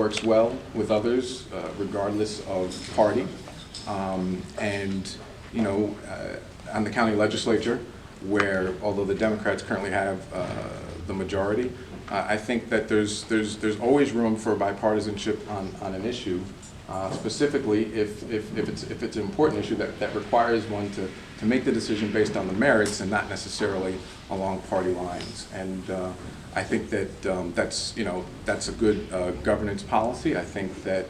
works well with others, regardless of party. And, you know, on the county legislature, where although the Democrats currently have the majority, I think that there's always room for bipartisanship on an issue, specifically if it's an important issue that requires one to make the decision based on the merits and not necessarily along party lines. And I think that that's a good governance policy. I think that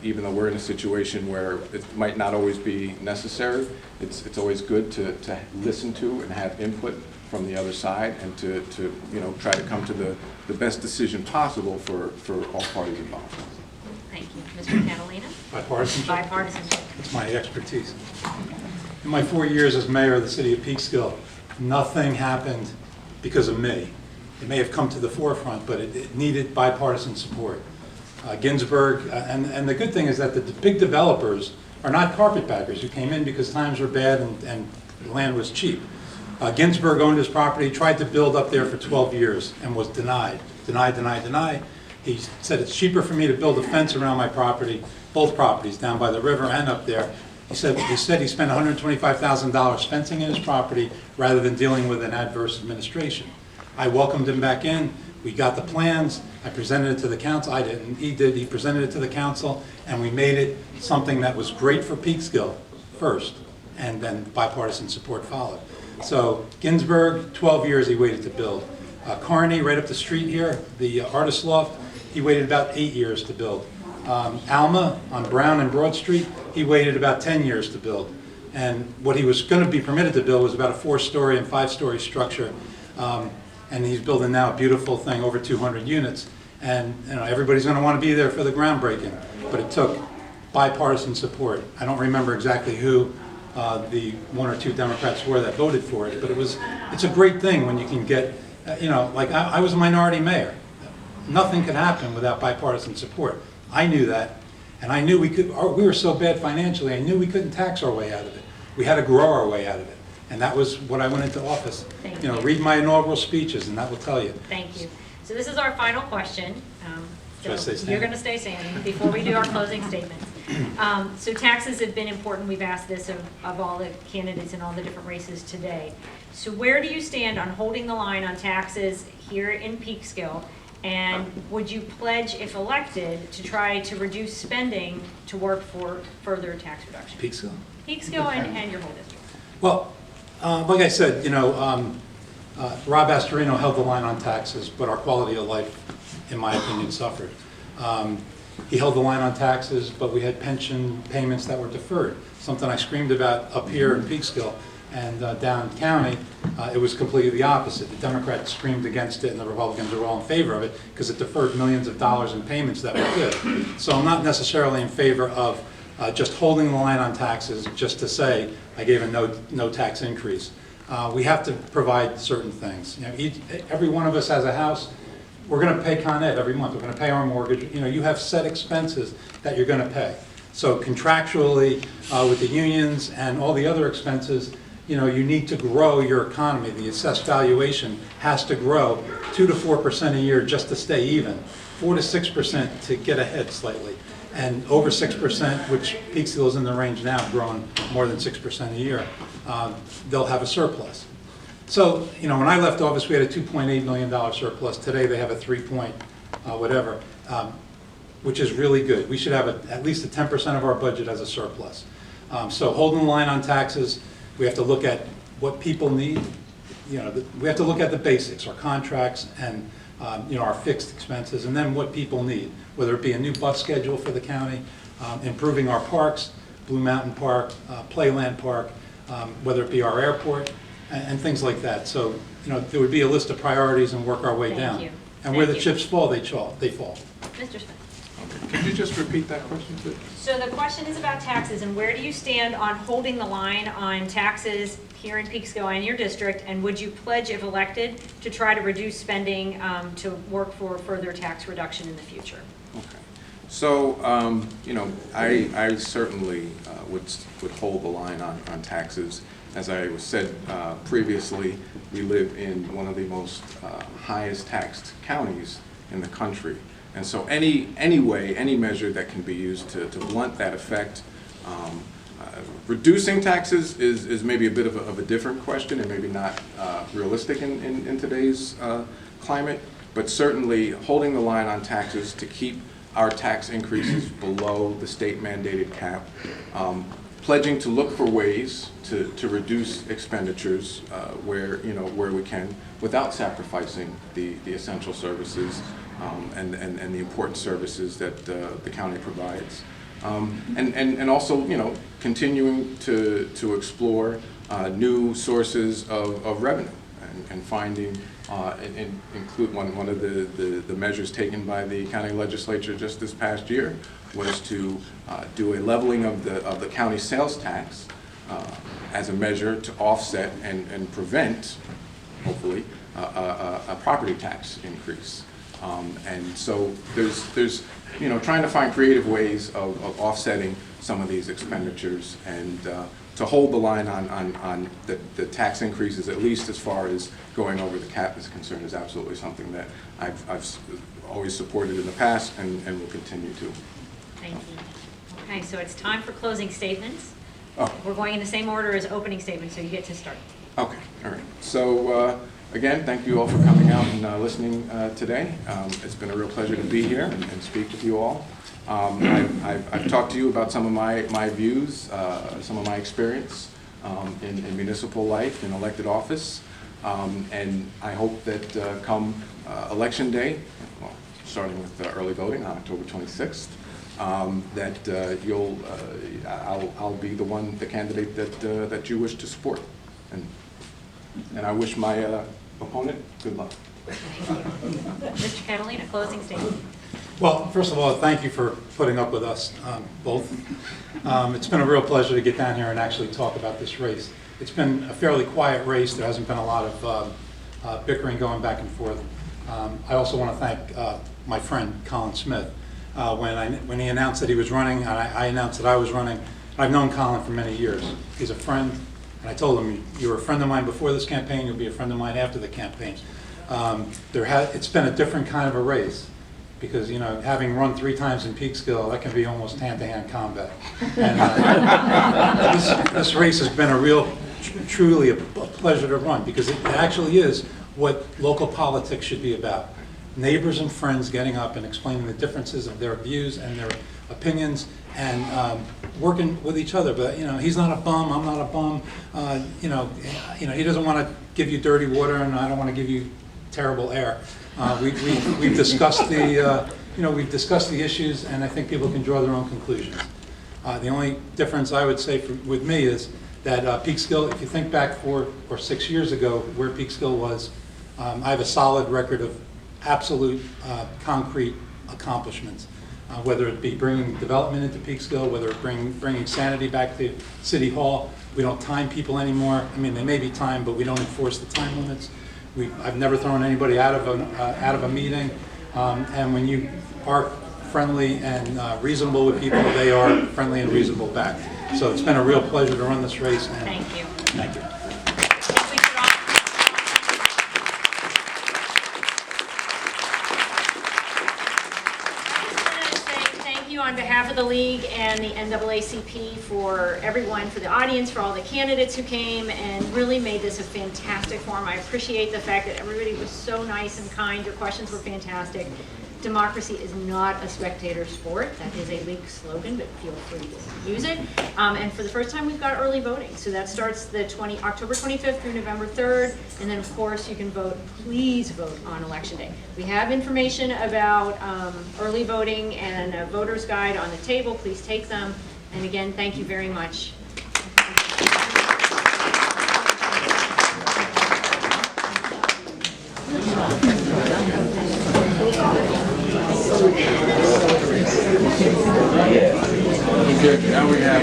even though we're in a situation where it might not always be necessary, it's always good to listen to and have input from the other side, and to try to come to the best decision possible for all parties involved. Thank you. Mr. Catalina? Bipartisanship? Bipartisanship. That's my expertise. In my 4 years as mayor of the city of Peekskill, nothing happened because of me. It may have come to the forefront, but it needed bipartisan support. Ginsburg, and the good thing is that the big developers are not carpetbaggers who came in because times were bad and the land was cheap. Ginsburg owned his property, tried to build up there for 12 years and was denied. Denied. He said, it's cheaper for me to build a fence around my property, both properties down by the river and up there. He said he spent $125,000 fencing in his property rather than dealing with an adverse administration. I welcomed him back in. We got the plans. I presented it to the council. I didn't. He did. He presented it to the council, and we made it something that was great for Peekskill first, and then bipartisan support followed. So Ginsburg, 12 years he waited to build. Carney, right up the street here, the artist loft, he waited about 8 years to build. Alma on Brown and Broad Street, he waited about 10 years to build. And what he was going to be permitted to build was about a 4-story and 5-story structure. And he's building now a beautiful thing, over 200 units. And everybody's going to want to be there for the groundbreaking. But it took bipartisan support. I don't remember exactly who the 1 or 2 Democrats were that voted for it, but it's a great thing when you can get, like I was a minority mayor. Nothing could happen without bipartisan support. I knew that, and I knew we were so bad financially, I knew we couldn't tax our way out of it. We had to grow our way out of it. And that was what I went into office. Thank you. Read my inaugural speeches, and that will tell you. Thank you. So this is our final question. Should I stay standing? You're going to stay standing before we do our closing statements. So taxes have been important. We've asked this of all the candidates in all the different races today. So where do you stand on holding the line on taxes here in Peekskill? And would you pledge, if elected, to try to reduce spending to work for further tax reduction? Peekskill? Peekskill and your whole district. Well, like I said, Rob Astorino held the line on taxes, but our quality of life, in my opinion, suffered. He held the line on taxes, but we had pension payments that were deferred, something I screamed about up here in Peekskill. And down county, it was completely the opposite. The Democrats screamed against it, and the Republicans were all in favor of it because it deferred millions of dollars in payments that were good. So I'm not necessarily in favor of just holding the line on taxes just to say I gave a no tax increase. We have to provide certain things. Every one of us has a house. We're going to pay Con Ed every month. We're going to pay our mortgage. You have set expenses that you're going to pay. So contractually, with the unions and all the other expenses, you need to grow your economy. The assessed valuation has to grow 2 to 4% a year just to stay even, 4 to 6% to get ahead slightly, and over 6%, which Peekskill is in the range now, growing more than 6% a year. They'll have a surplus. So, when I left office, we had a $2.8 million surplus. Today, they have a 3 point whatever, which is really good. We should have at least 10% of our budget as a surplus. So holding the line on taxes, we have to look at what people need. We have to look at the basics, our contracts and our fixed expenses, and then what people need, whether it be a new bus schedule for the county, improving our parks, Blue Mountain Park, Playland Park, whether it be our airport, and things like that. So, there would be a list of priorities and work our way down. Thank you. And where the chips fall, they fall. Mr. Smith. Could you just repeat that question, please? So the question is about taxes, and where do you stand on holding the line on taxes here in Peekskill and your district, and would you pledge, if elected, to try to reduce spending to work for further tax reduction in the future? Okay. So, I certainly would hold the line on taxes. As I said previously, we live in one of the most highest taxed counties in the country. And so any way, any measure that can be used to blunt that effect. Reducing taxes is maybe a bit of a different question and maybe not realistic in today's climate, but certainly holding the line on taxes to keep our tax increases below the state mandated cap, pledging to look for ways to reduce expenditures where we can without sacrificing the essential services and the important services that the county provides. And also, continuing to explore new sources of revenue and finding, include one of the measures taken by the county legislature just this past year was to do a leveling of the county sales tax as a measure to offset and prevent, hopefully, a property tax increase. And so there's trying to find creative ways of offsetting some of these expenditures and to hold the line on the tax increases, at least as far as going over the cap is concerned, is absolutely something that I've always supported in the past and will continue to. Thank you. Okay, so it's time for closing statements. Oh. We're going in the same order as opening statements, so you get to start. Okay, all right. So again, thank you all for coming out and listening today. It's been a real pleasure to be here and speak with you all. I've talked to you about some of my views, some of my experience in municipal life, in elected office, and I hope that come election day, well, starting with early voting on October 26th, that I'll be the candidate that you wish to support, and I wish my opponent good luck. Mr. Catalina, closing statement. Well, first of all, thank you for putting up with us both. It's been a real pleasure to get down here and actually talk about this race. It's been a fairly quiet race. There hasn't been a lot of bickering going back and forth. I also want to thank my friend Colin Smith. When he announced that he was running, and I announced that I was running, I've known Colin for many years. He's a friend, and I told him, you were a friend of mine before this campaign, you'll be a friend of mine after the campaign. It's been a different kind of a race, because having run 3 times in Peekskill, that can be almost hand-to-hand combat. And this race has been truly a pleasure to run, because it actually is what local politics should be about. Neighbors and friends getting up and explaining the differences of their views and their opinions and working with each other. But he's not a bum, I'm not a bum. He doesn't want to give you dirty water, and I don't want to give you terrible air. We've discussed the issues, and I think people can draw their own conclusions. The only difference I would say with me is that Peekskill, if you think back 4 or 6 years ago, where Peekskill was, I have a solid record of absolute concrete accomplishments, whether it be bringing development into Peekskill, whether it bringing sanity back to City Hall. We don't time people anymore. I mean, they may be timed, but we don't enforce the time limits. I've never thrown anybody out of a meeting, and when you are friendly and reasonable with people, they are friendly and reasonable back. So it's been a real pleasure to run this race. And Thank you. Thank you. On behalf of the league and the NAACP, for everyone, for the audience, for all the candidates who came and really made this a fantastic forum. I appreciate the fact that everybody was so nice and kind. Your questions were fantastic. Democracy is not a spectator sport. That is a league slogan, but feel free to use it. And for the first time, we've got early voting. So that starts October 25th through November 3rd. And then, of course, you can vote. Please vote on Election Day. We have information about early voting and a voter's guide on the table. Please take them. And again, thank you very much. Okay, now we have